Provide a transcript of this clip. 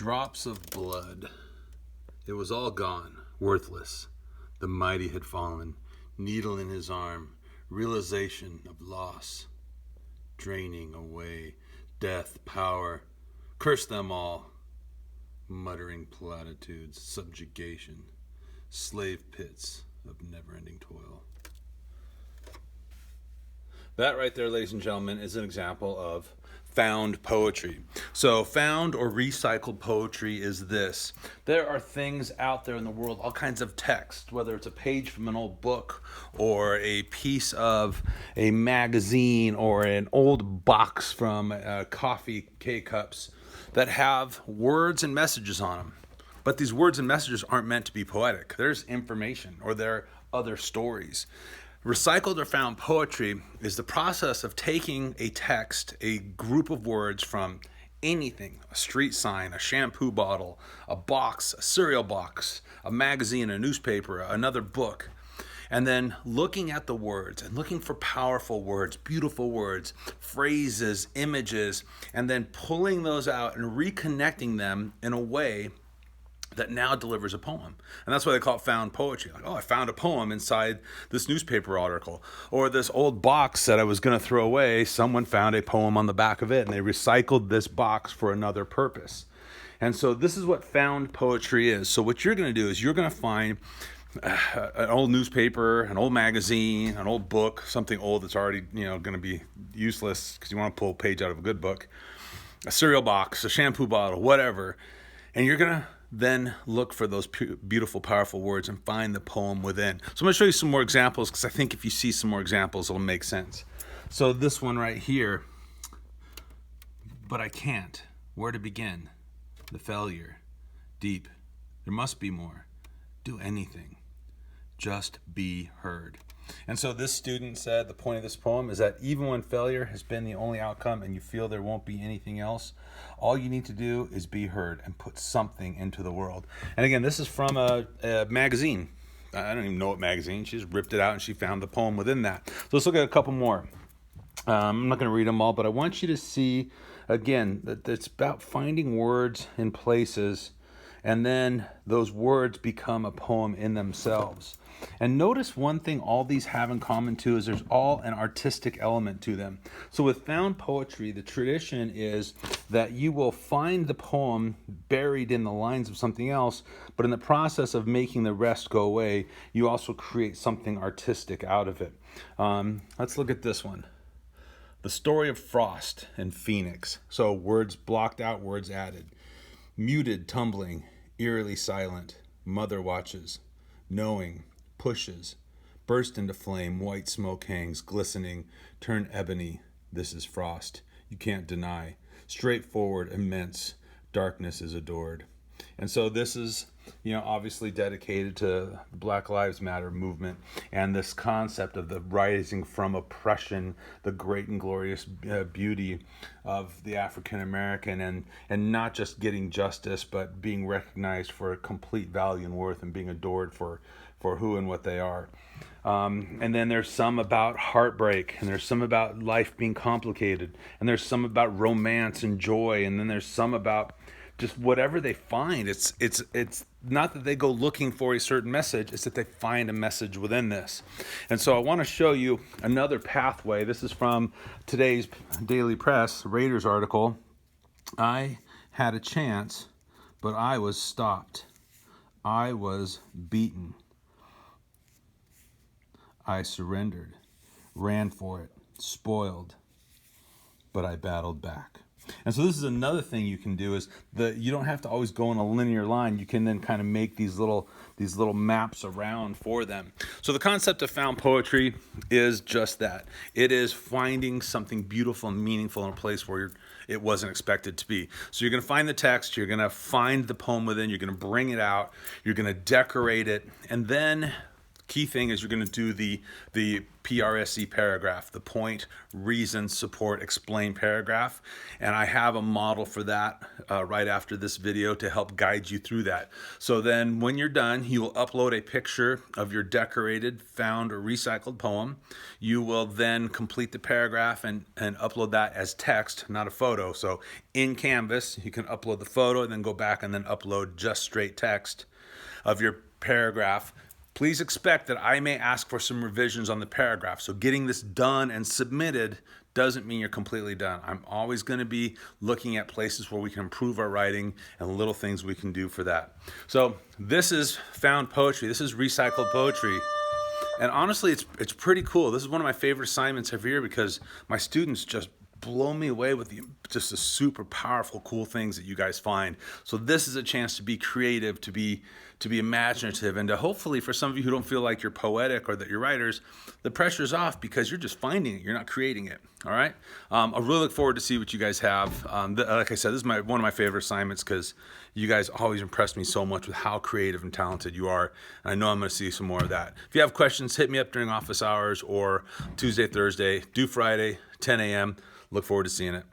Drops of blood. It was all gone, worthless. The mighty had fallen, needle in his arm, realization of loss, draining away, death, power. Curse them all. Muttering platitudes, subjugation, slave pits of never-ending toil. That right there, ladies and gentlemen, is an example of found poetry. So found or recycled poetry is this. There are things out there in the world, all kinds of text, whether it's a page from an old book or a piece of a magazine or an old box from coffee K-cups that have words and messages on them. But these words and messages aren't meant to be poetic. There's information or there are other stories. Recycled or found poetry is the process of taking a text, a group of words from anything, a street sign, a shampoo bottle, a box, a cereal box, a magazine, a newspaper, another book, and then looking at the words and looking for powerful words, beautiful words, phrases, images, and then pulling those out and reconnecting them in a way that now delivers a poem. And that's why they call it found poetry. Like, oh, I found a poem inside this newspaper article. Or this old box that I was going to throw away, someone found a poem on the back of it, and they recycled this box for another purpose. And so this is what found poetry is. So what you're going to do is you're going to find an old newspaper, an old magazine, an old book, something old that's already going to be useless because you want to pull a page out of a good book, a cereal box, a shampoo bottle, whatever. And you're going to then look for those beautiful, powerful words and find the poem within. So I'm going to show you some more examples because I think if you see some more examples, it'll make sense. So this one right here, but I can't. Where to begin? The failure. Deep. There must be more. Do anything. Just be heard. And so this student said the point of this poem is that even when failure has been the only outcome and you feel there won't be anything else, all you need to do is be heard and put something into the world. And again, this is from a magazine. I don't even know what magazine. She just ripped it out and she found the poem within that. So let's look at a couple more. I'm not going to read them all, but I want you to see, again, that it's about finding words in places, and then those words become a poem in themselves. And notice one thing all these have in common too is there's all an artistic element to them. So with found poetry, the tradition is that you will find the poem buried in the lines of something else, but in the process of making the rest go away, you also create something artistic out of it. Let's look at this one. The story of Frost and Phoenix. So words blocked out, words added. Muted, tumbling, eerily silent. Mother watches. Knowing. Pushes, burst into flame, white smoke hangs, glistening, turn ebony. This is Frost. You can't deny. Straightforward, immense, darkness is adored. And so this is, obviously dedicated to the Black Lives Matter movement and this concept of the rising from oppression, the great and glorious beauty of the African American, and not just getting justice, but being recognized for complete value and worth and being adored for who and what they are. And then there's some about heartbreak, and there's some about life being complicated, and there's some about romance and joy, and then there's some about just whatever they find. It's not that they go looking for a certain message, it's that they find a message within this. And so I want to show you another pathway. This is from today's Daily Press, Raiders article. I had a chance, but I was stopped. I was beaten. I surrendered, ran for it, spoiled, but I battled back. And so this is another thing you can do is that you don't have to always go in a linear line. You can then kind of make these little maps around for them. So the concept of found poetry is just that. It is finding something beautiful and meaningful in a place where it wasn't expected to be. So you're going to find the text, you're going to find the poem within, you're going to bring it out, you're going to decorate it, and then Key thing is you're going to do the PRSE paragraph, the point, reason, support, explain paragraph. And I have a model for that right after this video to help guide you through that. So then when you're done, you will upload a picture of your decorated, found, or recycled poem. You will then complete the paragraph and upload that as text, not a photo. So in Canvas, you can upload the photo and then go back and then upload just straight text of your paragraph. Please expect that I may ask for some revisions on the paragraph. So getting this done and submitted doesn't mean you're completely done. I'm always going to be looking at places where we can improve our writing and little things we can do for that. So this is found poetry. This is recycled poetry. And honestly, it's pretty cool. This is one of my favorite assignments every year because my students just blow me away with just the super powerful, cool things that you guys find. So this is a chance to be creative, to be imaginative, and to hopefully, for some of you who don't feel like you're poetic or that you're writers, the pressure's off because you're just finding it. You're not creating it. All right. I really look forward to see what you guys have. Like I said, this is one of my favorite assignments because you guys always impress me so much with how creative and talented you are. And I know I'm going to see some more of that. If you have questions, hit me up during office hours or Tuesday, Thursday, due Friday, 10 a.m. Look forward to seeing it.